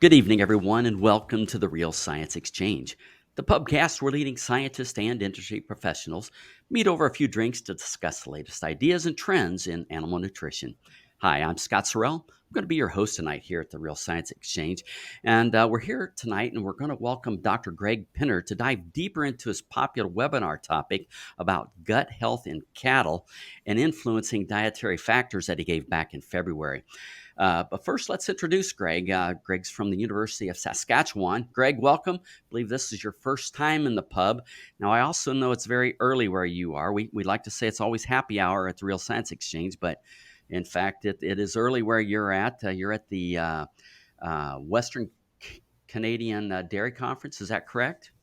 Good evening, everyone, and welcome to the Real Science Exchange, the pubcast where leading scientists and industry professionals meet over a few drinks to discuss the latest ideas and trends in animal nutrition. Hi, I'm Scott Sorrell. I'm going to be your host tonight here at the Real Science Exchange. And we're here tonight, and we're going to welcome Dr. Greg Pinner to dive deeper into his popular webinar topic about gut health in cattle and influencing dietary factors that he gave back in February. But first, let's introduce Greg. Greg's from the University of Saskatchewan. Greg, welcome. I believe this is your first time in the pub. Now, I also know it's very early where you are. We like to say it's always happy hour at the Real Science Exchange, but in fact, it is early where you're at. You're at the Western Canadian Dairy Conference. Is that correct?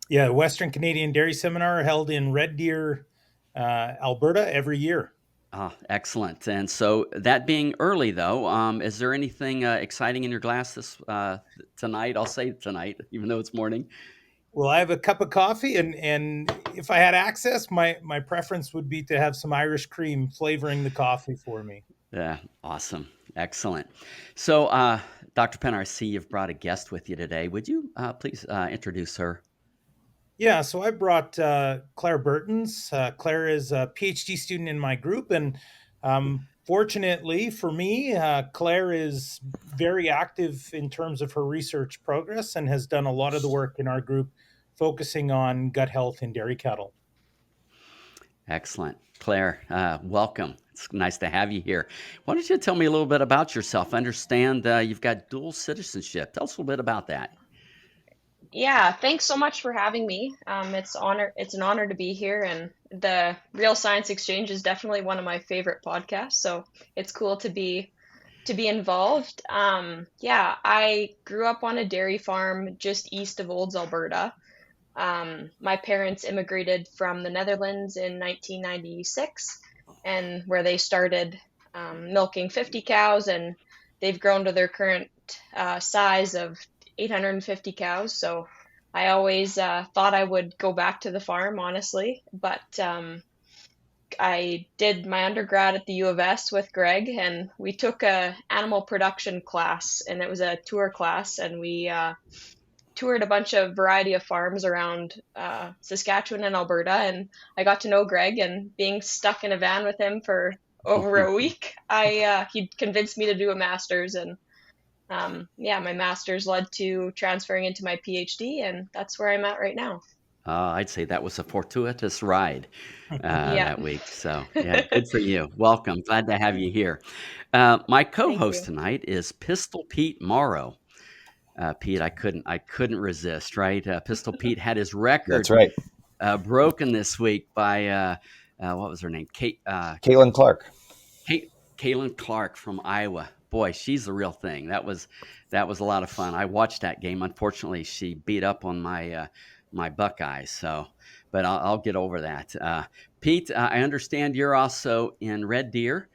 Yeah, Western Canadian Dairy Seminar held in Red Deer, Alberta every year. Excellent. And so that being early, though, is there anything exciting in your glass this tonight? I'll say tonight, even though it's morning. Well, I have a cup of coffee, and if I had access, my preference would be to have some Irish cream flavoring the coffee for me. Yeah, awesome. Excellent. So, Dr. Penner, I see you've brought a guest with you today. Would you please introduce her? Yeah, so I brought Claire Bertens. Claire is a Ph.D. student in my group, and fortunately for me, Claire is very active in terms of her research progress and has done a lot of the work in our group focusing on gut health in dairy cattle. Excellent. Claire, welcome. It's nice to have you here. Why don't you tell me a little bit about yourself? I understand you've got dual citizenship. Tell us a little bit about that. Yeah, thanks so much for having me. It's an honor to be here, and the Real Science Exchange is definitely one of my favorite podcasts. So it's cool to be involved. I grew up on a dairy farm just east of Olds, Alberta. My parents immigrated from the Netherlands in 1996, and where they started milking 50 cows, and they've grown to their current size of 850 cows. So I always thought I would go back to the farm, honestly. But I did my undergrad at the U of S with Greg, and we took a animal production class, and it was a tour class, and we toured a bunch of variety of farms around Saskatchewan and Alberta, and I got to know Greg, and being stuck in a van with him for over a week, he convinced me to do a master's, and my master's led to transferring into my PhD, and that's where I'm at right now. I'd say that was a fortuitous ride that week. So, yeah, good for you. Welcome. Glad to have you here. My co-host tonight is Pistol Pete Morrow. Pete, I couldn't resist, right? Pistol Pete had his record That's right. Broken this week by, what was her name? Caitlin Clark. Caitlin Clark from Iowa. Boy, she's the real thing. That was a lot of fun. I watched that game. Unfortunately, she beat up on my Buckeyes. So, but I'll get over that. Pete, I understand you're also in Red Deer.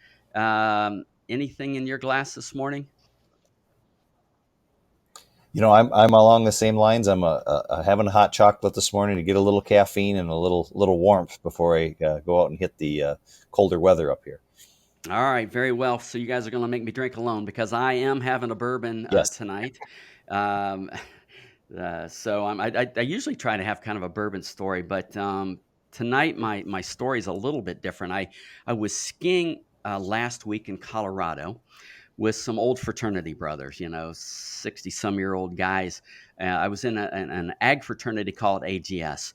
Anything in your glass this morning? You know, I'm along the same lines. I'm having a hot chocolate this morning to get a little caffeine and a little warmth before I go out and hit the colder weather up here. All right, very well. So you guys are going to make me drink alone because I am having a bourbon tonight. So I usually try to have kind of a bourbon story, but tonight my story is a little bit different. I was skiing last week in Colorado with some old fraternity brothers, 60-some-year-old guys. I was in an ag fraternity called AGS,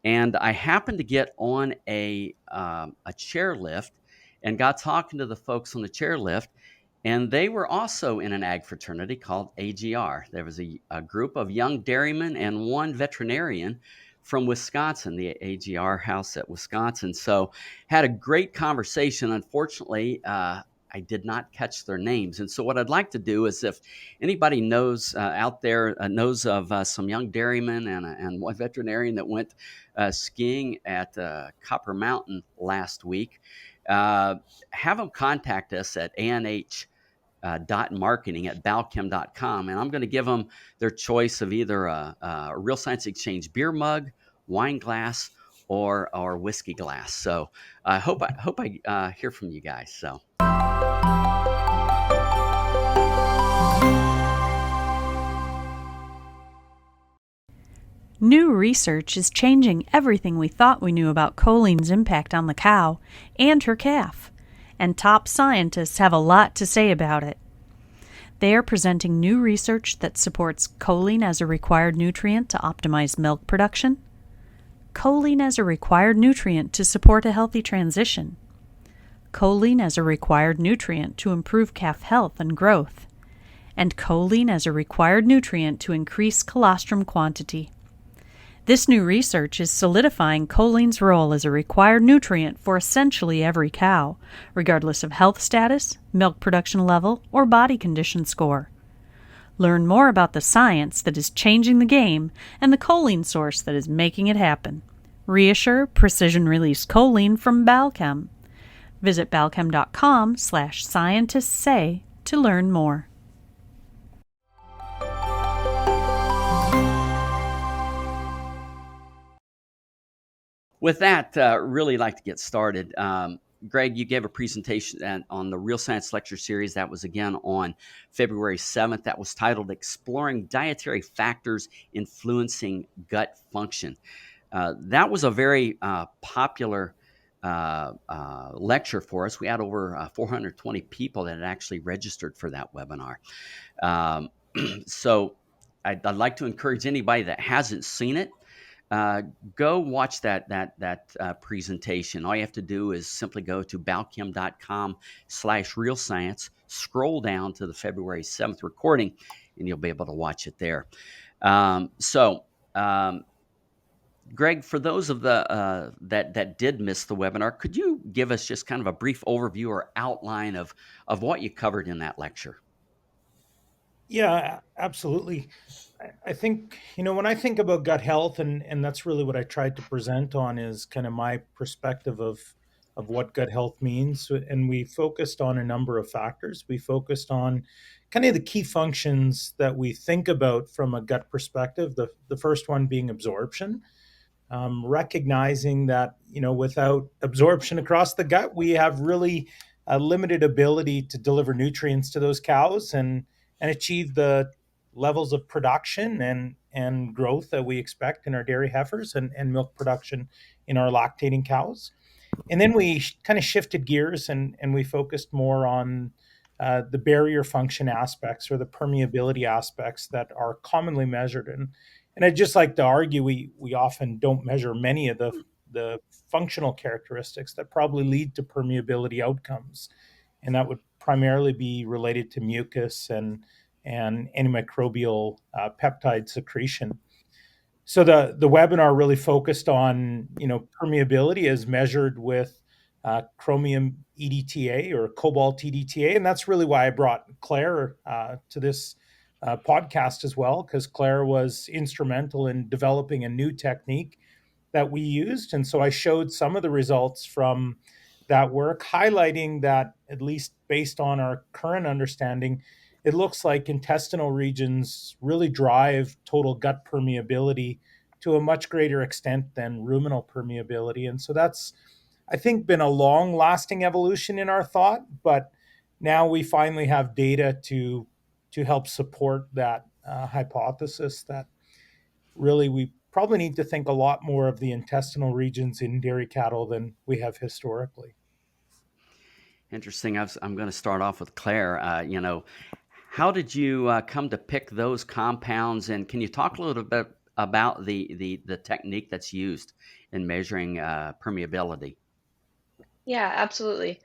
and I happened to get on a chairlift and got talking to the folks on the chairlift, and they were also in an ag fraternity called AGR. There was a group of young dairymen and one veterinarian from Wisconsin, the AGR house at Wisconsin. So had a great conversation. Unfortunately, I did not catch their names. And so what I'd like to do is if anybody knows out there knows of some young dairymen and one veterinarian that went skiing at Copper Mountain last week, have them contact us at anh.marketing@balchem.com. And I'm going to give them their choice of either a Real Science Exchange beer mug, wine glass, or whiskey glass. So I hope I hear from you guys. So. New research is changing everything we thought we knew about choline's impact on the cow and her calf, and top scientists have a lot to say about it. They are presenting new research that supports choline as a required nutrient to optimize milk production, choline as a required nutrient to support a healthy transition, choline as a required nutrient to improve calf health and growth, and choline as a required nutrient to increase colostrum quantity. This new research is solidifying choline's role as a required nutrient for essentially every cow, regardless of health status, milk production level, or body condition score. Learn more about the science that is changing the game and the choline source that is making it happen. Reassure precision-release choline from Balchem. Visit balchem.com/scientistsay to learn more. With that, really like to get started. Greg, you gave a presentation on the Real Science Lecture Series. That was again on February 7th. That was titled Exploring Dietary Factors Influencing Gut Function. That was a very popular lecture for us. We had over 420 people that had actually registered for that webinar. So I'd like to encourage anybody that hasn't seen it, go watch that presentation. All you have to do is simply go to balchem.com/real science, scroll down to the February 7th recording, and you'll be able to watch it there. Greg, for those of the that did miss the webinar, could you give us just kind of a brief overview or outline of what you covered in that lecture? Yeah, absolutely. I think, when I think about gut health, and that's really what I tried to present on, is kind of my perspective of what gut health means. And we focused on a number of factors. We focused on kind of the key functions that we think about from a gut perspective. The first one being absorption. Recognizing that without absorption across the gut, we have really a limited ability to deliver nutrients to those cows and achieve the levels of production and growth that we expect in our dairy heifers and milk production in our lactating cows. And then we kind of shifted gears and we focused more on the barrier function aspects or the permeability aspects that are commonly measured. And I'd just like to argue we often don't measure many of the functional characteristics that probably lead to permeability outcomes. And that would primarily be related to mucus and antimicrobial peptide secretion. So the webinar really focused on permeability as measured with chromium EDTA or cobalt EDTA, and that's really why I brought Claire to this podcast as well, because Claire was instrumental in developing a new technique that we used, and so I showed some of the results from that work, highlighting that, at least based on our current understanding, it looks like intestinal regions really drive total gut permeability to a much greater extent than ruminal permeability. And so that's, I think, been a long lasting evolution in our thought, but now we finally have data to help support that hypothesis that really we probably need to think a lot more of the intestinal regions in dairy cattle than we have historically. Interesting. I'm going to start off with Claire. How did you come to pick those compounds, and can you talk a little bit about the technique that's used in measuring permeability? Yeah, absolutely.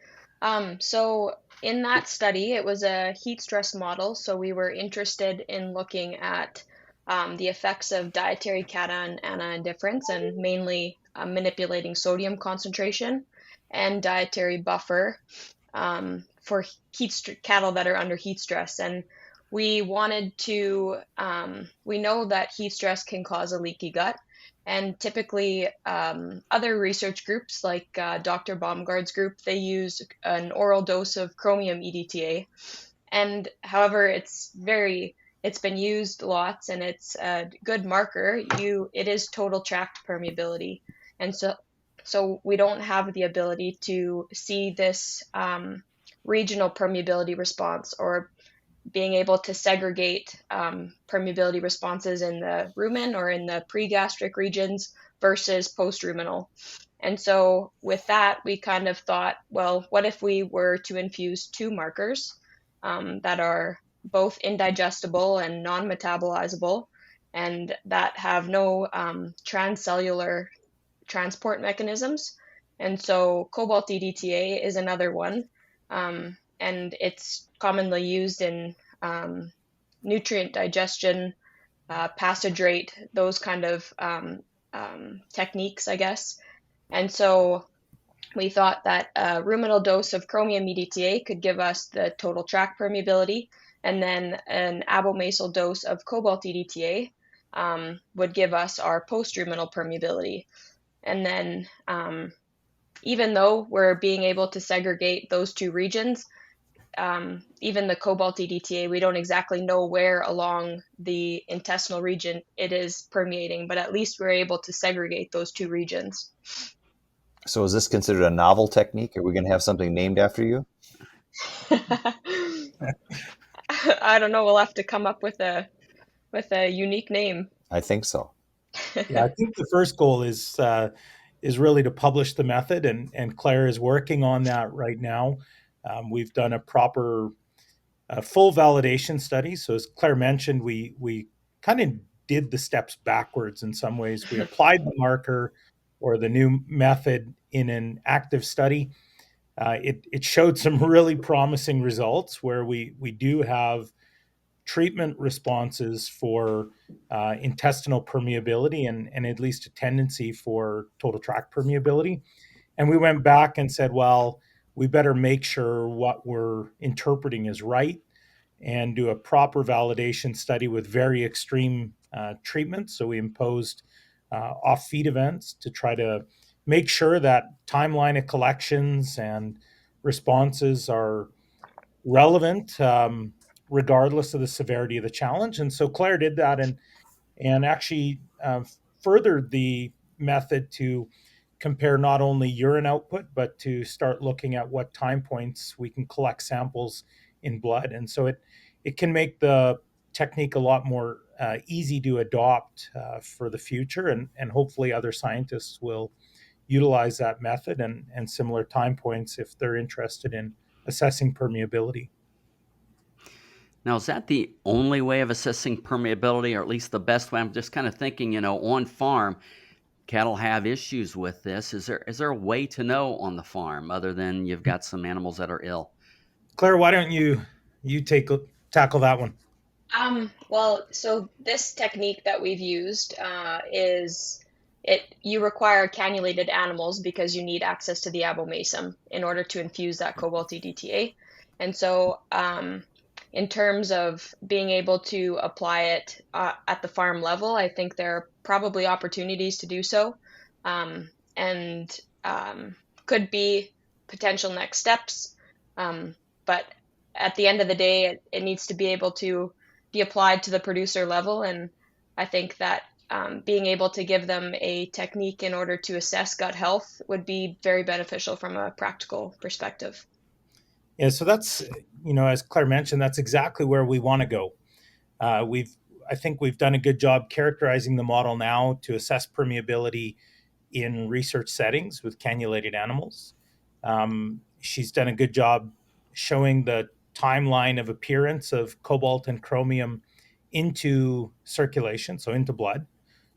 So in that study, it was a heat stress model. So we were interested in looking at the effects of dietary cation anion difference and mainly manipulating sodium concentration and dietary buffer for cattle that are under heat stress. And we wanted to, we know that heat stress can cause a leaky gut. And typically, other research groups like Dr. Baumgard's group, they use an oral dose of chromium EDTA. And however, it's been used lots, and it's a good marker. It is total tract permeability, and so we don't have the ability to see this regional permeability response or being able to segregate permeability responses in the rumen or in the pregastric regions versus post-ruminal. And so with that, we kind of thought, well, what if we were to infuse two markers that are both indigestible and non-metabolizable, and that have no transcellular transport mechanisms. And so cobalt EDTA is another one, and it's commonly used in nutrient digestion, passage rate, those kind of techniques, I guess. And so we thought that a ruminal dose of chromium EDTA could give us the total tract permeability, and then an abomasal dose of cobalt EDTA would give us our post-ruminal permeability. And then even though we're being able to segregate those two regions, even the cobalt EDTA, we don't exactly know where along the intestinal region it is permeating, but at least we're able to segregate those two regions. So is this considered a novel technique? Are we going to have something named after you? I don't know. We'll have to come up with a unique name. I think so. Yeah, I think the first goal is really to publish the method, and Claire is working on that right now. We've done a proper full validation study. So as Claire mentioned, we kind of did the steps backwards in some ways. We applied the marker or the new method in an active study. It showed some really promising results where we do have treatment responses for intestinal permeability and at least a tendency for total tract permeability. And we went back and said, well, we better make sure what we're interpreting is right and do a proper validation study with very extreme treatments. So we imposed off-feed events to try to make sure that timeline of collections and responses are relevant, regardless of the severity of the challenge. And so Claire did that and actually furthered the method to compare not only urine output, but to start looking at what time points we can collect samples in blood. And so it can make the technique a lot more easy to adopt for the future. And hopefully other scientists will utilize that method and similar time points if they're interested in assessing permeability. Now, is that the only way of assessing permeability, or at least the best way? I'm just kind of thinking, on farm, cattle have issues with this. Is there a way to know on the farm other than you've got some animals that are ill? Claire, why don't you tackle that one? Well, so this technique that we've used you require cannulated animals because you need access to the abomasum in order to infuse that cobalt EDTA. And so in terms of being able to apply it at the farm level, I think there are probably opportunities to do so, and could be potential next steps. But at the end of the day, it needs to be able to be applied to the producer level. And I think that being able to give them a technique in order to assess gut health would be very beneficial from a practical perspective. Yeah, so that's, as Claire mentioned, that's exactly where we want to go. I think we've done a good job characterizing the model now to assess permeability in research settings with cannulated animals. She's done a good job showing the timeline of appearance of cobalt and chromium into circulation, so into blood.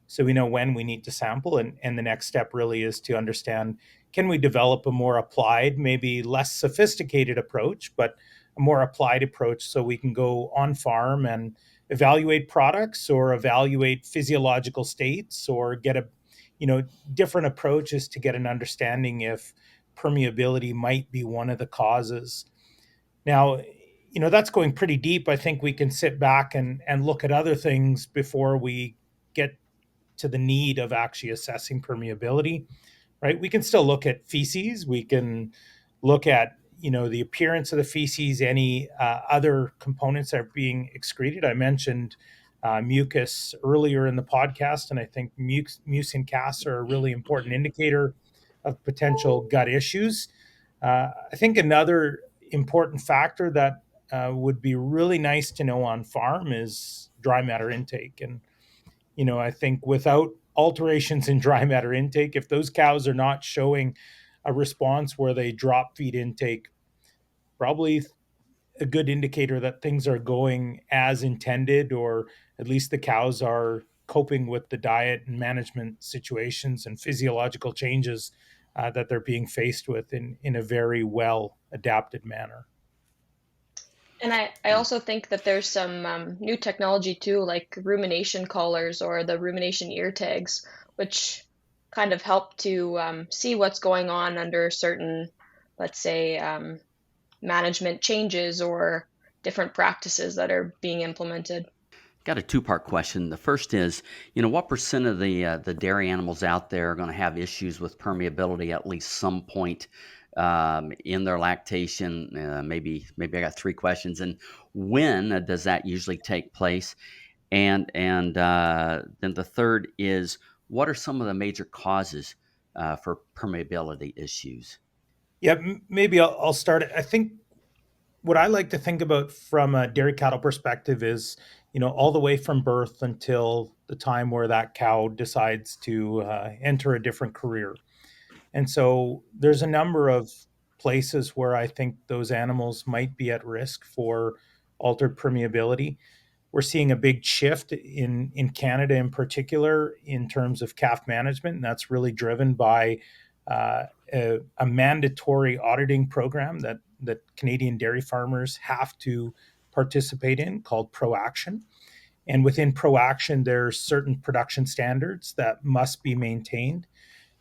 So we know when we need to sample. And the next step really is to understand, can we develop a more applied, maybe less sophisticated approach, but a more applied approach so we can go on farm and evaluate products or evaluate physiological states or get different approaches to get an understanding if permeability might be one of the causes. Now, that's going pretty deep. I think we can sit back and look at other things before we get to the need of actually assessing permeability, right? We can still look at feces. We can look at, the appearance of the feces, any other components that are being excreted. I mentioned mucus earlier in the podcast, and I think mucin casts are a really important indicator of potential gut issues. I think another important factor that would be really nice to know on farm is dry matter intake. And, I think without alterations in dry matter intake, if those cows are not showing a response where they drop feed intake, probably a good indicator that things are going as intended, or at least the cows are coping with the diet and management situations and physiological changes that they're being faced with in a very well adapted manner. And I also think that there's some new technology too, like rumination collars or the rumination ear tags, which kind of help to see what's going on under certain, let's say, management changes or different practices that are being implemented. Got a two-part question. The first is, what percent of the dairy animals out there are going to have issues with permeability at least some point in their lactation? Maybe I got three questions. And when does that usually take place? And then the third is, what are some of the major causes for permeability issues? Yeah, maybe I'll start. I think what I like to think about from a dairy cattle perspective is, all the way from birth until the time where that cow decides to enter a different career. And so there's a number of places where I think those animals might be at risk for altered permeability. We're seeing a big shift in Canada in particular in terms of calf management, and that's really driven by a mandatory auditing program that Canadian dairy farmers have to participate in, called ProAction. And within ProAction, there's certain production standards that must be maintained.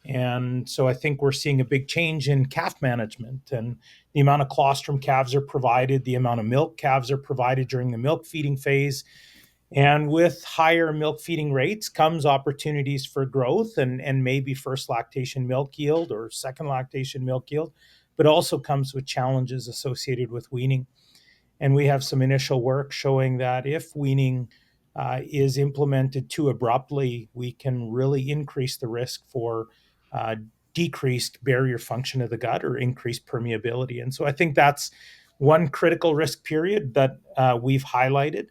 And so I think we're seeing a big change in calf management, and the amount of colostrum calves are provided, the amount of milk calves are provided during the milk feeding phase. And with higher milk feeding rates comes opportunities for growth and maybe first lactation milk yield or second lactation milk yield, but also comes with challenges associated with weaning. And we have some initial work showing that if weaning is implemented too abruptly, we can really increase the risk for decreased barrier function of the gut or increased permeability. And so I think that's one critical risk period that we've highlighted.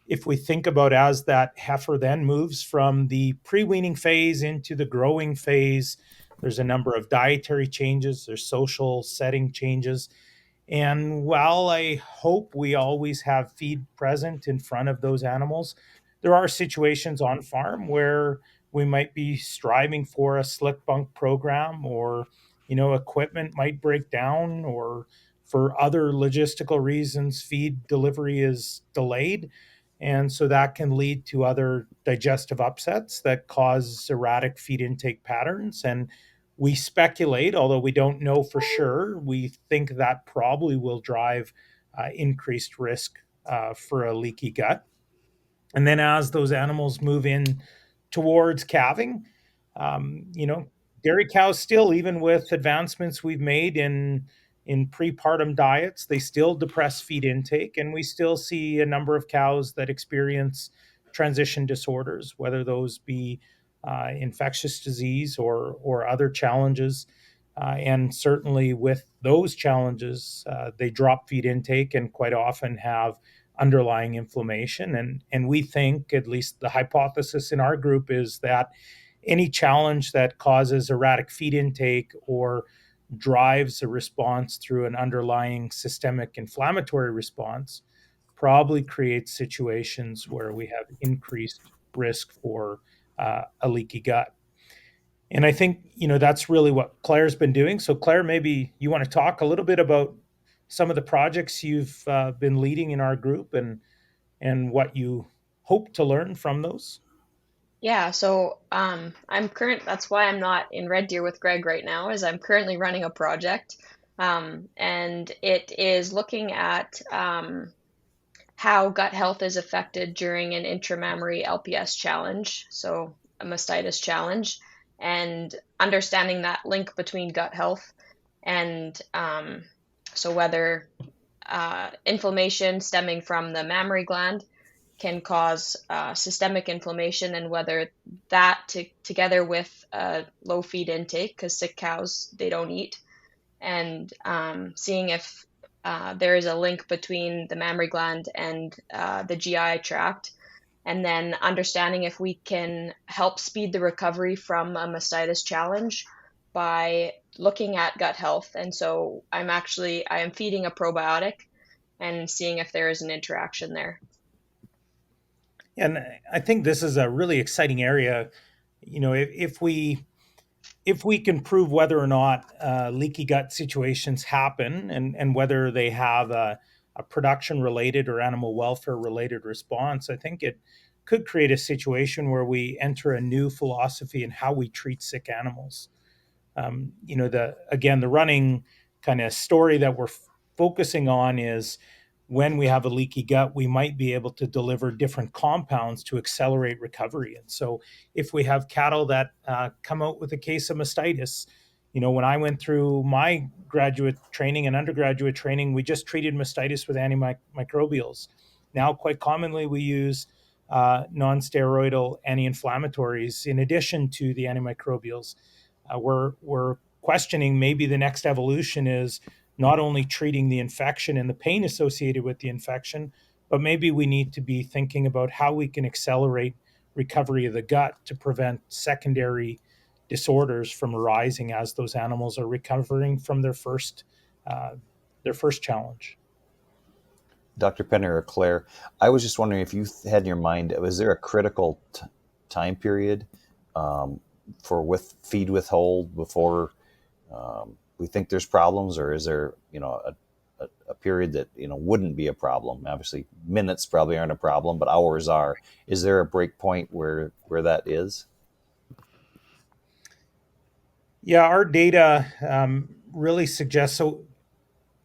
If we think about as that heifer then moves from the pre-weaning phase into the growing phase, there's a number of dietary changes, there's social setting changes. And while I hope we always have feed present in front of those animals, there are situations on farm where we might be striving for a slick bunk program, or, equipment might break down, or for other logistical reasons, feed delivery is delayed. And so that can lead to other digestive upsets that cause erratic feed intake patterns. And we speculate, although we don't know for sure, we think that probably will drive increased risk for a leaky gut. And then as those animals move in towards calving, dairy cows still, even with advancements we've made in prepartum diets, they still depress feed intake, and we still see a number of cows that experience transition disorders, whether those be infectious disease or other challenges. And certainly with those challenges, they drop feed intake and quite often have underlying inflammation. And we think, at least the hypothesis in our group, is that any challenge that causes erratic feed intake or drives a response through an underlying systemic inflammatory response probably creates situations where we have increased risk for a leaky gut. And I think, that's really what Claire's been doing. So Claire, maybe you want to talk a little bit about some of the projects you've been leading in our group and what you hope to learn from those. Yeah, so that's why I'm not in Red Deer with Greg right now, is I'm currently running a project. And it is looking at how gut health is affected during an intramammary LPS challenge, so a mastitis challenge, and understanding that link between gut health and so whether inflammation stemming from the mammary gland can cause systemic inflammation, and whether that together with low feed intake, because sick cows, they don't eat, and seeing if there is a link between the mammary gland and the GI tract, and then understanding if we can help speed the recovery from a mastitis challenge by looking at gut health. And so I am feeding a probiotic and seeing if there is an interaction there. And I think this is a really exciting area. If we can prove whether or not leaky gut situations happen, and whether they have a production related or animal welfare related response, I think it could create a situation where we enter a new philosophy in how we treat sick animals. The running kind of story that we're focusing on is when we have a leaky gut, we might be able to deliver different compounds to accelerate recovery. And so, if we have cattle that come out with a case of mastitis, when I went through my graduate training and undergraduate training, we just treated mastitis with antimicrobials. Now, quite commonly, we use non-steroidal anti-inflammatories in addition to the antimicrobials. We're questioning maybe the next evolution is not only treating the infection and the pain associated with the infection, but maybe we need to be thinking about how we can accelerate recovery of the gut to prevent secondary disorders from arising as those animals are recovering from their first challenge. Dr. Penner or Claire, I was just wondering if you had in your mind, was there a critical time period for feed withhold before we think there's problems, or is there a period that wouldn't be a problem? Obviously, minutes probably aren't a problem, but hours are. Is there a break point where that is? Yeah, our data really suggests. So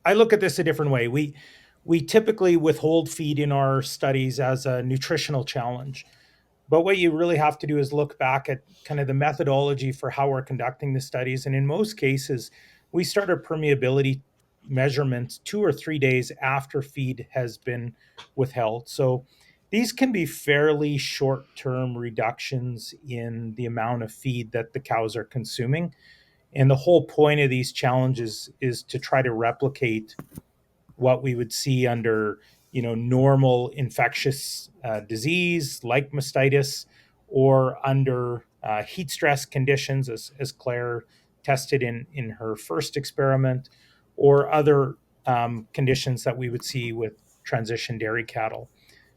I look at this a different way. We typically withhold feed in our studies as a nutritional challenge. But what you really have to do is look back at kind of the methodology for how we're conducting the studies. And in most cases, we start our permeability measurements 2 or 3 days after feed has been withheld. So these can be fairly short-term reductions in the amount of feed that the cows are consuming. And the whole point of these challenges is to try to replicate what we would see under normal infectious disease like mastitis, or under heat stress conditions, as Claire tested in her first experiment, or other conditions that we would see with transition dairy cattle.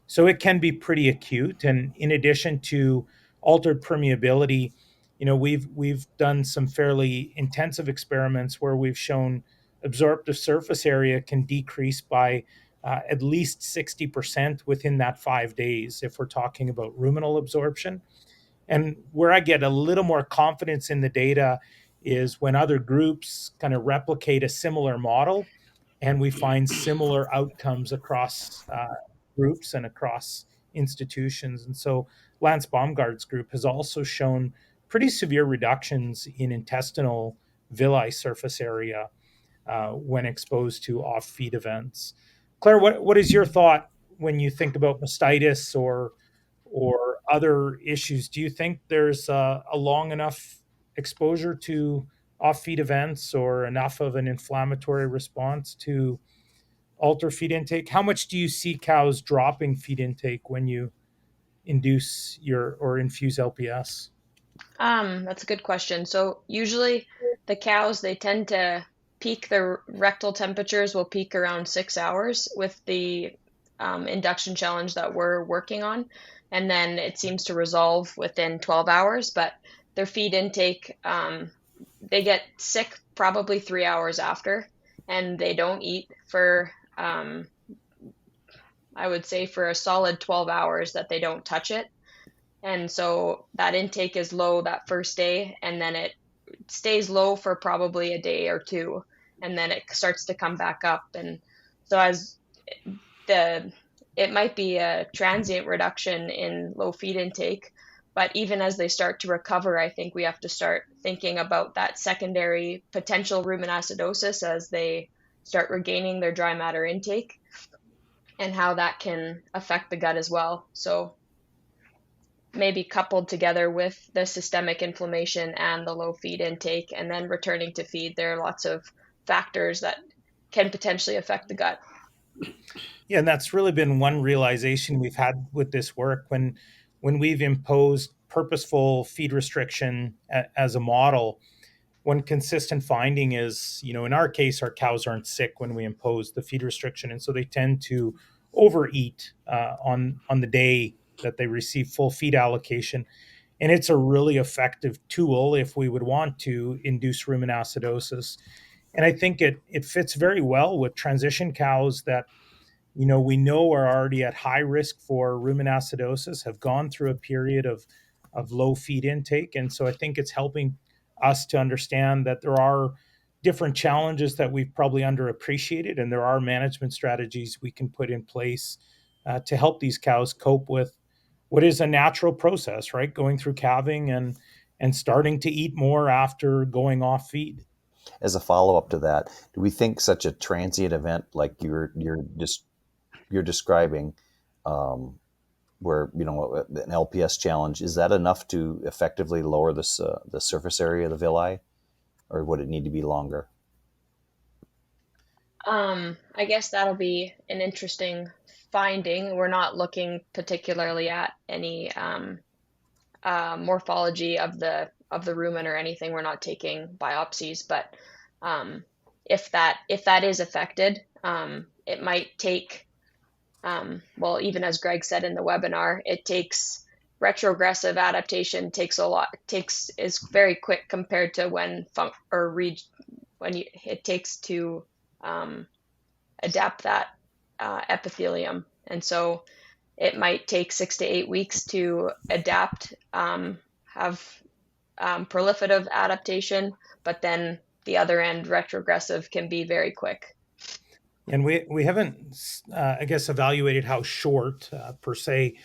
So it can be pretty acute. And in addition to altered permeability, we've done some fairly intensive experiments where we've shown absorptive surface area can decrease by at least 60% within that 5 days if we're talking about ruminal absorption. And where I get a little more confidence in the data is when other groups kind of replicate a similar model and we find similar outcomes across groups and across institutions. And so Lance Baumgart's group has also shown pretty severe reductions in intestinal villi surface area when exposed to off-feed events. Claire, what is your thought when you think about mastitis or other issues? Do you think there's a long enough exposure to off-feed events or enough of an inflammatory response to alter feed intake? How much do you see cows dropping feed intake when you induce or infuse LPS? That's a good question. So usually the cows, they tend to peak, their rectal temperatures will peak around 6 hours with the induction challenge that we're working on. And then it seems to resolve within 12 hours, but their feed intake, they get sick probably 3 hours after, and they don't eat for, I would say for a solid 12 hours that they don't touch it. And so that intake is low that first day, and then it stays low for probably a day or two, and then it starts to come back up. And so it might be a transient reduction in low feed intake, but even as they start to recover, I think we have to start thinking about that secondary potential rumen acidosis as they start regaining their dry matter intake and how that can affect the gut as well. So maybe coupled together with the systemic inflammation and the low feed intake and then returning to feed, there are lots of factors that can potentially affect the gut. Yeah, and that's really been one realization we've had with this work when we've imposed purposeful feed restriction as a model. One consistent finding is, in our case, our cows aren't sick when we impose the feed restriction, and so they tend to overeat on the day that they receive full feed allocation. And it's a really effective tool if we would want to induce rumen acidosis. And I think it fits very well with transition cows that we know are already at high risk for rumen acidosis, have gone through a period of low feed intake. And so I think it's helping us to understand that there are different challenges that we've probably underappreciated, and there are management strategies we can put in place to help these cows cope with what is a natural process, right? Going through calving and starting to eat more after going off feed. As a follow-up to that, do we think such a transient event like you're describing, where an LPS challenge, is that enough to effectively lower the surface area of the villi, or would it need to be longer? I guess that'll be an interesting finding. We're not looking particularly at any morphology of the rumen or anything. We're not taking biopsies, but if that is affected, it might take well, even as Greg said in the webinar, it takes retrogressive adaptation is very quick compared to it takes to adapt that epithelium, and so it might take 6 to 8 weeks to adapt, have proliferative adaptation, but then the other end, retrogressive, can be very quick. And we haven't, I guess, evaluated how short per se,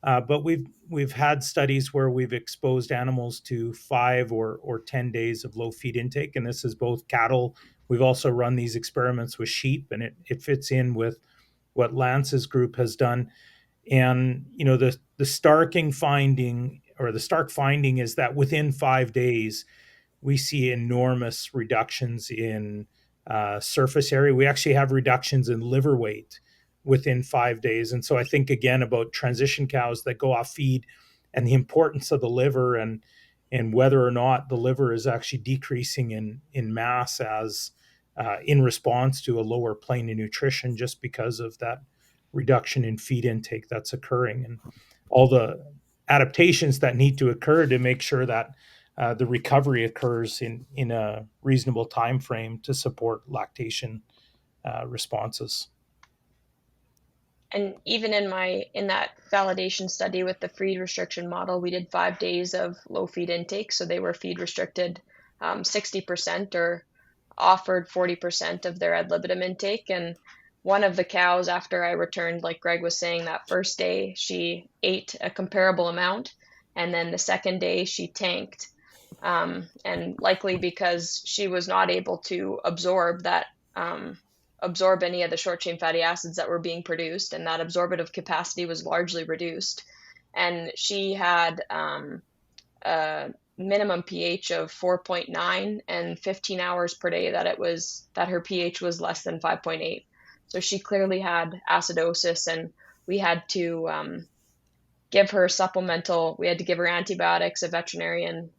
but we've had studies where we've exposed animals to 5 or 10 days of low feed intake, and this is both cattle. We've also run these experiments with sheep, and it fits in with what Lance's group has done. And the stark finding is that within 5 days, we see enormous reductions in surface area. We actually have reductions in liver weight within 5 days. And so I think again about transition cows that go off feed and the importance of the liver, and whether or not the liver is actually decreasing in mass as in response to a lower plane of nutrition, just because of that reduction in feed intake that's occurring, and all the adaptations that need to occur to make sure that the recovery occurs in a reasonable time frame to support lactation responses. And even in that validation study with the feed restriction model, we did 5 days of low feed intake. So they were feed restricted 60% or offered 40% of their ad libitum intake. And one of the cows, after I returned, like Greg was saying, that first day, she ate a comparable amount. And then the second day, she tanked. And likely because she was not able to absorb any of the short chain fatty acids that were being produced, and that absorptive capacity was largely reduced. And she had a minimum pH of 4.9 and 15 hours per day that her pH was less than 5.8. So she clearly had acidosis, and we had to give her antibiotics. A veterinarian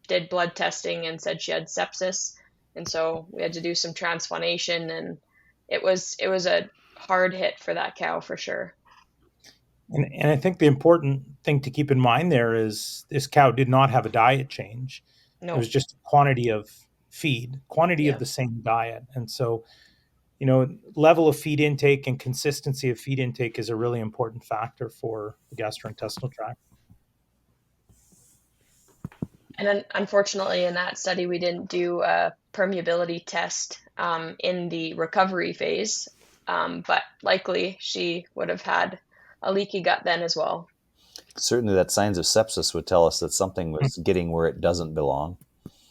did blood testing and said she had sepsis. And so we had to do some transfaunation, and it was a hard hit for that cow for sure. And I think the important thing to keep in mind there is this cow did not have a diet change. No. It was just quantity of feed, of the same diet. And so, level of feed intake and consistency of feed intake is a really important factor for the gastrointestinal tract. And unfortunately, in that study, we didn't do a permeability test in the recovery phase, but likely she would have had a leaky gut then as well. Certainly that signs of sepsis would tell us that something was getting where it doesn't belong.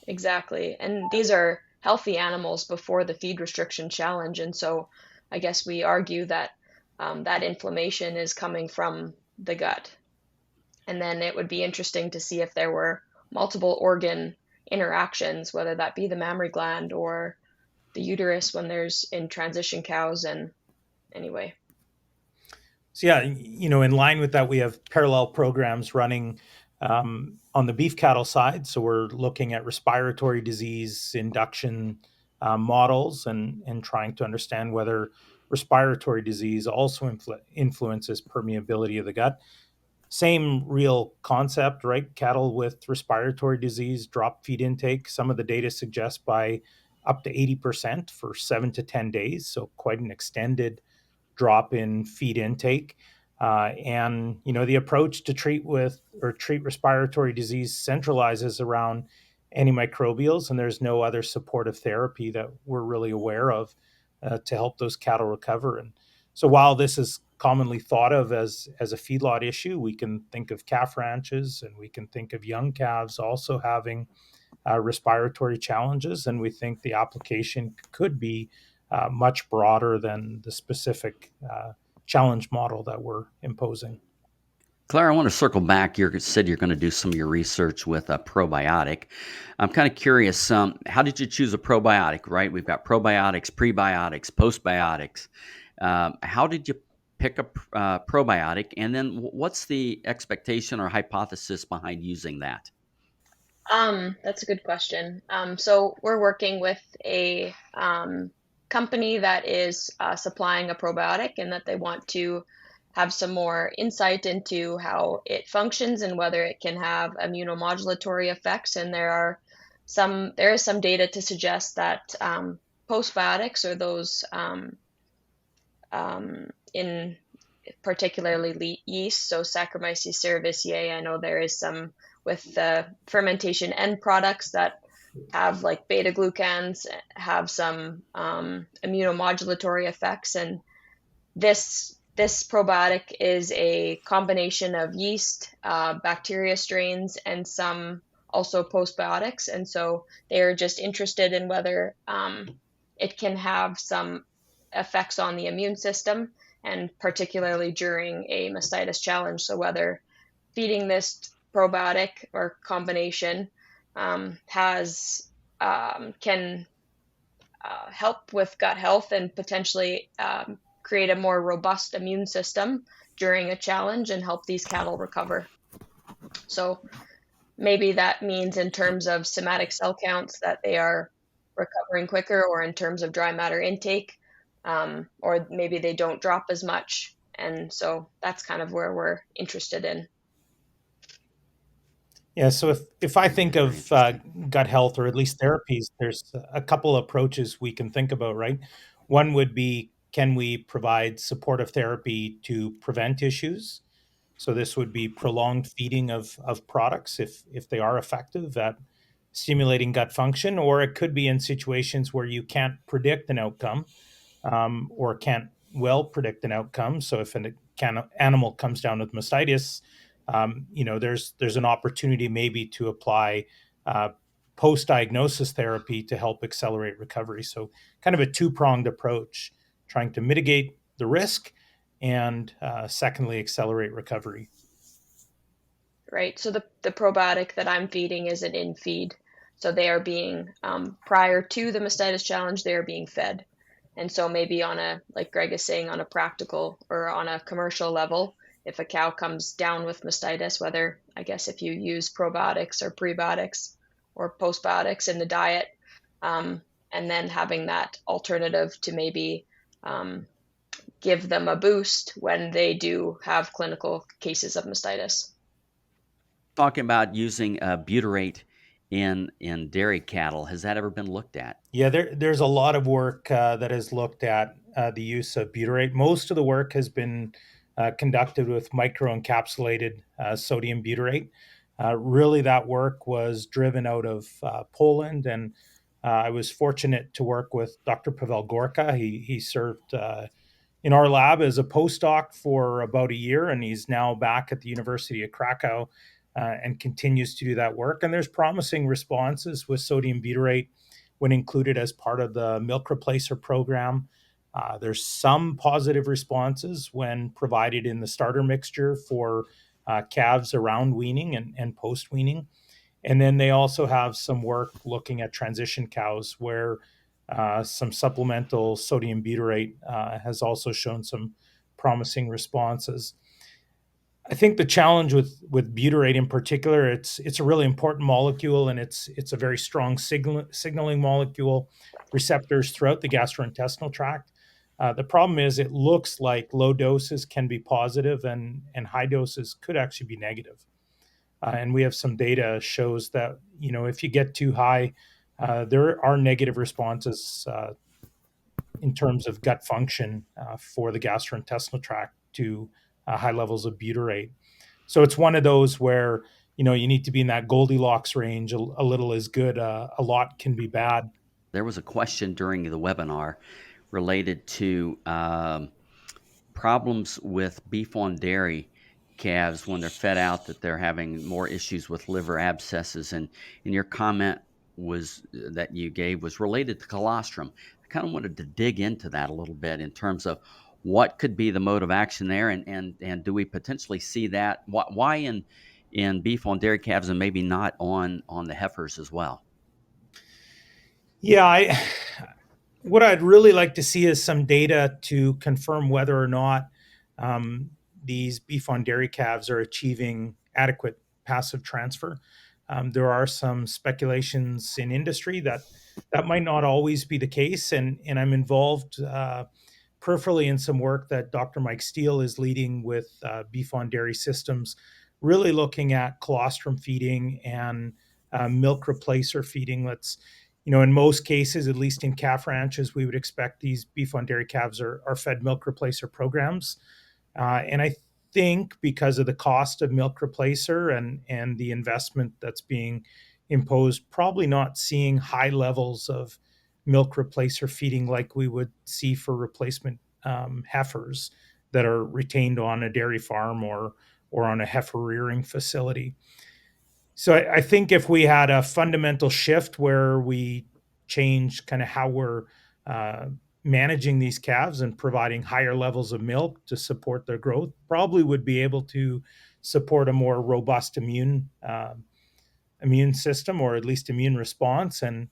Exactly. And these are healthy animals before the feed restriction challenge. And so I guess we argue that that inflammation is coming from the gut. And then it would be interesting to see if there were multiple organ interactions, whether that be the mammary gland or the uterus when there's in transition cows. And anyway. So yeah, in line with that, we have parallel programs running on the beef cattle side. So we're looking at respiratory disease induction models and trying to understand whether respiratory disease also influences permeability of the gut. Same real concept, right? Cattle with respiratory disease drop feed intake. Some of the data suggests by up to 80% for 7 to 10 days. So quite an extended drop in feed intake. And the approach to treat respiratory disease centralizes around antimicrobials, and there's no other supportive therapy that we're really aware of to help those cattle recover. And so, while this is commonly thought of as a feedlot issue, we can think of calf ranches, and we can think of young calves also having respiratory challenges, and we think the application could be much broader than the specific challenge model that we're imposing. Claire, I want to circle back. You said you're going to do some of your research with a probiotic. I'm kind of curious, how did you choose a probiotic, right? We've got probiotics, prebiotics, postbiotics. How did you pick a probiotic? And then what's the expectation or hypothesis behind using that? That's a good question. So we're working with a company that is supplying a probiotic, and that they want to have some more insight into how it functions and whether it can have immunomodulatory effects. And there is some data to suggest that postbiotics, or those in particularly yeast, so Saccharomyces cerevisiae. I know there is some with the fermentation end products that have like beta glucans, have some immunomodulatory effects. And this probiotic is a combination of yeast, bacteria strains, and some also postbiotics. And so they're just interested in whether it can have some effects on the immune system, and particularly during a mastitis challenge. So whether feeding this probiotic or combination can help with gut health and potentially create a more robust immune system during a challenge and help these cattle recover. So maybe that means in terms of somatic cell counts that they are recovering quicker, or in terms of dry matter intake, or maybe they don't drop as much. And so that's kind of where we're interested in. Yeah, so if I think of gut health, or at least therapies, there's a couple approaches we can think about, right? One would be, can we provide supportive therapy to prevent issues? So this would be prolonged feeding of products if they are effective at stimulating gut function, or it could be in situations where you can't predict an outcome, or can't well predict an outcome. So if an animal comes down with mastitis, there's an opportunity maybe to apply post-diagnosis therapy to help accelerate recovery. So kind of a two-pronged approach, trying to mitigate the risk and secondly, accelerate recovery. Right. So the probiotic that I'm feeding is an in-feed. So they are being, prior to the mastitis challenge, they are being fed. And so maybe on a, like Greg is saying, on a practical or on a commercial level, if a cow comes down with mastitis, whether, I guess, if you use probiotics or prebiotics or postbiotics in the diet, and then having that alternative to maybe give them a boost when they do have clinical cases of mastitis. Talking about using butyrate in dairy cattle, has that ever been looked at? Yeah, there's a lot of work that has looked at the use of butyrate. Most of the work has been conducted with microencapsulated sodium butyrate. Really, that work was driven out of Poland, and I was fortunate to work with Dr. Pavel Gorka. He served in our lab as a postdoc for about a year, and he's now back at the University of Krakow and continues to do that work. And there's promising responses with sodium butyrate when included as part of the milk replacer program. There's some positive responses when provided in the starter mixture for calves around weaning and post-weaning. And then they also have some work looking at transition cows where Some supplemental sodium butyrate has also shown some promising responses. I think the challenge with butyrate in particular, it's a really important molecule, and it's a very strong signaling molecule, receptors throughout the gastrointestinal tract. The problem is it looks like low doses can be positive and high doses could actually be negative. And we have some data shows that if you get too high, there are negative responses in terms of gut function for the gastrointestinal tract to high levels of butyrate. So it's one of those where you need to be in that Goldilocks range. A little is good, a lot can be bad. There was a question during the webinar related to problems with beef on dairy calves when they're fed out, that they're having more issues with liver abscesses. And your comment was that you gave was related to colostrum. I kind of wanted to dig into that a little bit in terms of what could be the mode of action there, and do we potentially see that? Why in beef on dairy calves and maybe not on the heifers as well? Yeah, what I'd really like to see is some data to confirm whether or not these beef on dairy calves are achieving adequate passive transfer. There are some speculations in industry that might not always be the case, and I'm involved peripherally in some work that Dr. Mike Steele is leading with beef on dairy systems, really looking at colostrum feeding and milk replacer feeding. In most cases, at least in calf ranches, we would expect these beef on dairy calves are fed milk replacer programs. And I think because of the cost of milk replacer and the investment that's being imposed, probably not seeing high levels of milk replacer feeding like we would see for replacement heifers that are retained on a dairy farm or on a heifer rearing facility. So I think if we had a fundamental shift where we change kind of how we're uh, managing these calves and providing higher levels of milk to support their growth, probably would be able to support a more robust immune system, or at least immune response, and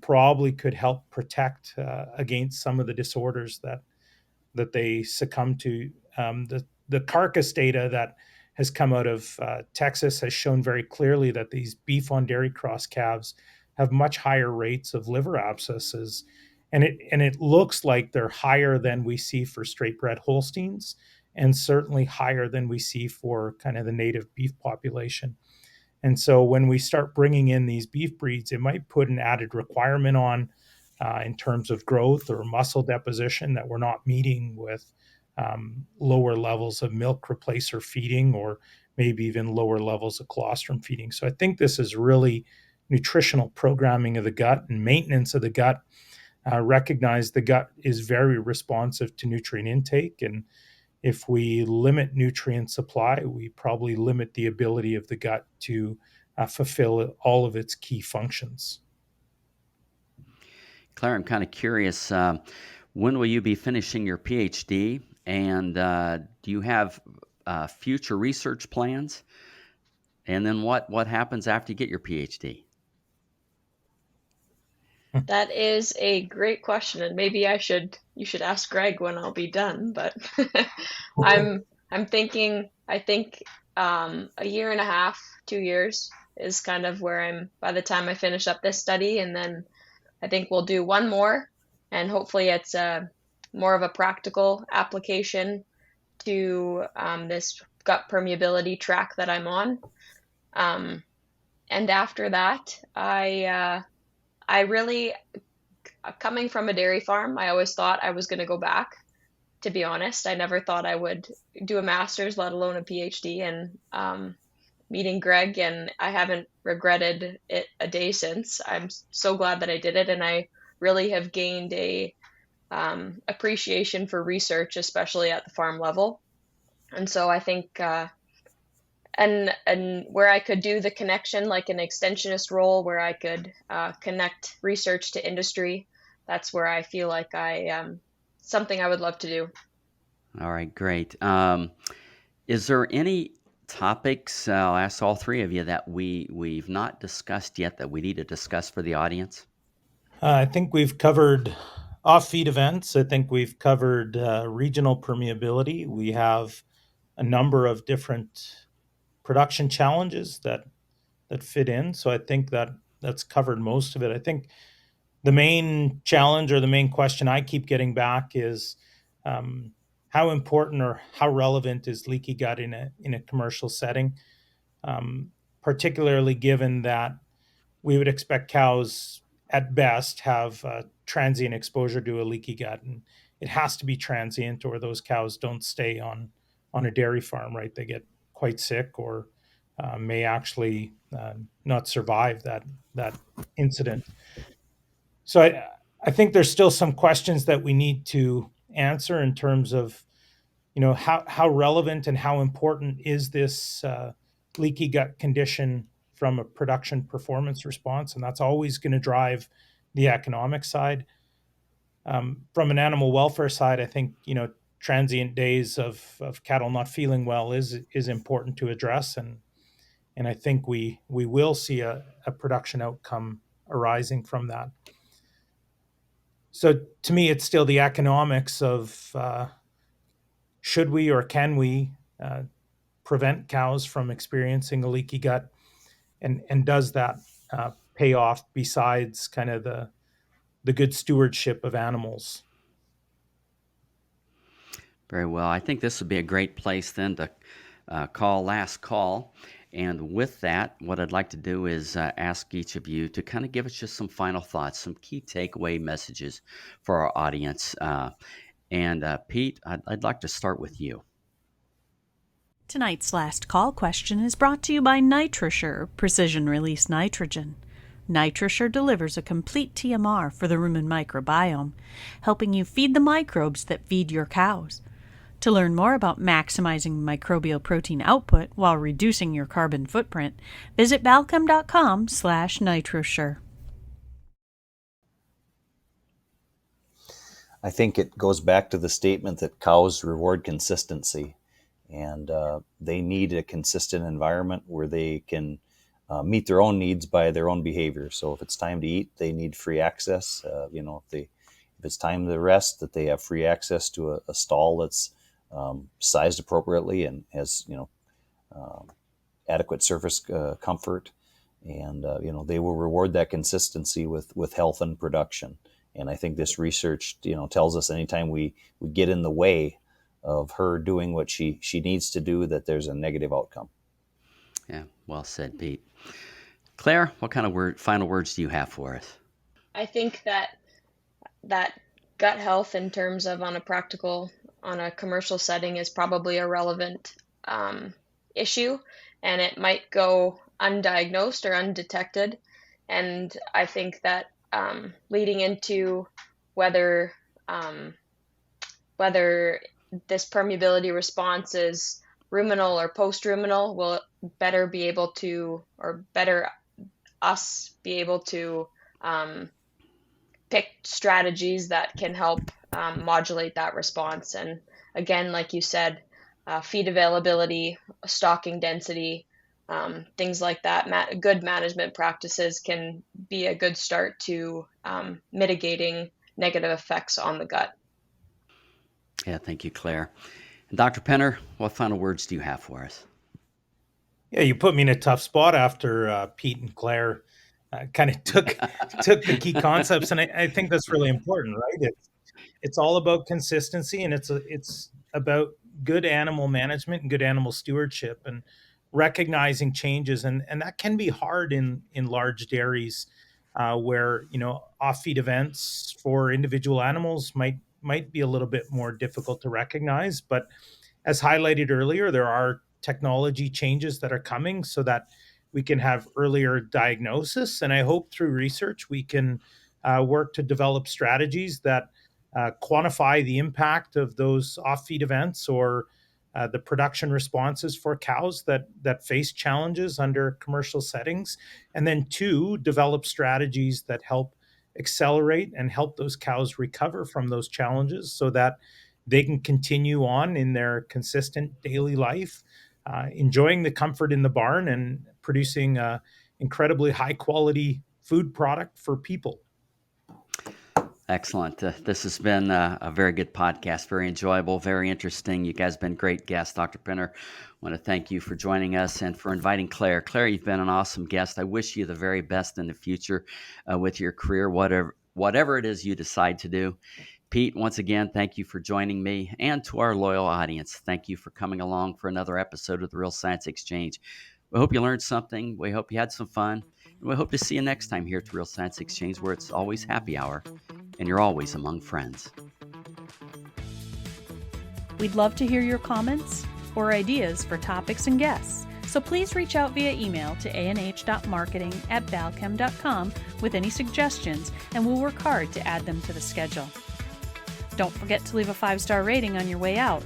probably could help protect against some of the disorders that they succumb to. The carcass data that has come out of Texas has shown very clearly that these beef on dairy cross calves have much higher rates of liver abscesses, and it looks like they're higher than we see for straight bred Holsteins, and certainly higher than we see for kind of the native beef population. And so when we start bringing in these beef breeds, it might put an added requirement on in terms of growth or muscle deposition that we're not meeting with lower levels of milk replacer feeding, or maybe even lower levels of colostrum feeding. So I think this is really nutritional programming of the gut and maintenance of the gut. Recognize the gut is very responsive to nutrient intake, and if we limit nutrient supply, we probably limit the ability of the gut to fulfill all of its key functions. Claire, I'm kind of curious, when will you be finishing your Ph.D., and do you have future research plans? And then what happens after you get your Ph.D.? That is a great question, and maybe you should ask Greg when I'll be done. But I'm thinking, I think a year and a half, 2 years is kind of where I'm by the time I finish up this study, and then I think we'll do one more, and hopefully it's more of a practical application to this gut permeability track that I'm on. And after that, I really, coming from a dairy farm, I always thought I was going to go back. To be honest, I never thought I would do a master's, let alone a PhD. And meeting Greg, and I haven't regretted it a day since. I'm so glad that I did it, and I really have gained a appreciation for research, especially at the farm level. And so I think, and where I could do the connection, like an extensionist role, where I could connect research to industry, that's where I feel like something I would love to do. All right, great. Is there any topics, I'll ask all three of you, that we've not discussed yet that we need to discuss for the audience? I think we've covered off-feed events. I think we've covered regional permeability. We have a number of different production challenges that fit in. So I think that's covered most of it. I think the main challenge or the main question I keep getting back is how important or how relevant is leaky gut in a commercial setting, particularly given that we would expect cows at best have transient exposure to a leaky gut, and it has to be transient, or those cows don't stay on a dairy farm. Right, they get quite sick, or may actually not survive that incident. So I think there's still some questions that we need to answer in terms of, how relevant and how important is this leaky gut condition from a production performance response, and that's always going to drive the economic side. From an animal welfare side, I think transient days of cattle not feeling well is important to address, and I think we will see a production outcome arising from that. So to me, it's still the economics of should we or can we prevent cows from experiencing a leaky gut, and does that pay off besides kind of the good stewardship of animals? Very well. I think this would be a great place then to call last call. And with that, what I'd like to do is ask each of you to kind of give us just some final thoughts, some key takeaway messages for our audience. And Pete, I'd like to start with you. Tonight's last call question is brought to you by NitroSure Precision Release Nitrogen. NitroSure delivers a complete TMR for the rumen microbiome, helping you feed the microbes that feed your cows. To learn more about maximizing microbial protein output while reducing your carbon footprint, visit balchem.com/nitrosure. I think it goes back to the statement that cows reward consistency, and they need a consistent environment where they can meet their own needs by their own behavior. So if it's time to eat, they need free access. If it's time to rest, that they have free access to a stall that's sized appropriately and has adequate surface comfort, and they will reward that consistency with health and production. And I think this research tells us anytime we get in the way of her doing what she needs to do, that there's a negative outcome. Yeah, well said, Pete. Claire, what kind of final words do you have for us? I think that gut health in terms of on a commercial setting is probably a relevant issue, and it might go undiagnosed or undetected. And I think that leading into whether this permeability response is ruminal or post-ruminal will better be able to, or better us be able to pick strategies that can help modulate that response. And again, like you said, feed availability, stocking density, things like that, good management practices can be a good start to mitigating negative effects on the gut. Yeah, thank you, Claire. And Dr. Penner, what final words do you have for us? Yeah, you put me in a tough spot after Pete and Claire kind of took the key concepts, and I think that's really important, right? It's all about consistency, and it's about good animal management and good animal stewardship, and recognizing changes, and that can be hard in large dairies where off-feed events for individual animals might be a little bit more difficult to recognize. But as highlighted earlier, there are technology changes that are coming so that we can have earlier diagnosis. And I hope through research we can work to develop strategies that quantify the impact of those off-feed events or the production responses for cows that face challenges under commercial settings. And then two, develop strategies that help accelerate and help those cows recover from those challenges so that they can continue on in their consistent daily life, enjoying the comfort in the barn and producing incredibly high quality food product for people. Excellent. This has been a very good podcast, very enjoyable, very interesting. You guys have been great guests. Dr. Penner, I want to thank you for joining us and for inviting Claire. Claire, you've been an awesome guest. I wish you the very best in the future with your career, whatever it is you decide to do. Pete, once again, thank you for joining me. And to our loyal audience, thank you for coming along for another episode of the Real Science Exchange. We hope you learned something. We hope you had some fun. And we hope to see you next time here at the Real Science Exchange, where it's always happy hour and you're always among friends. We'd love to hear your comments or ideas for topics and guests, so please reach out via email to anh.marketing@balchem.com with any suggestions, and we'll work hard to add them to the schedule. Don't forget to leave a 5-star rating on your way out.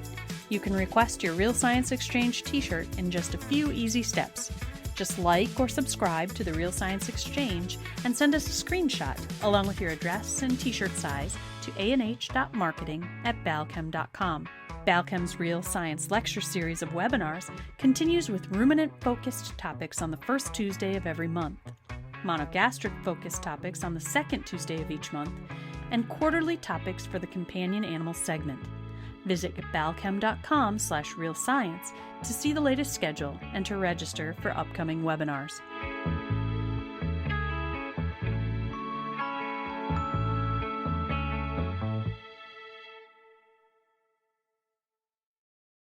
You can request your Real Science Exchange t-shirt in just a few easy steps. Just like or subscribe to the Real Science Exchange and send us a screenshot along with your address and t-shirt size to anh.marketing@balchem.com. Balchem's Real Science Lecture Series of webinars continues with ruminant-focused topics on the first Tuesday of every month, monogastric-focused topics on the second Tuesday of each month, and quarterly topics for the companion animal segment. Visit balchem.com/realscience to see the latest schedule and to register for upcoming webinars.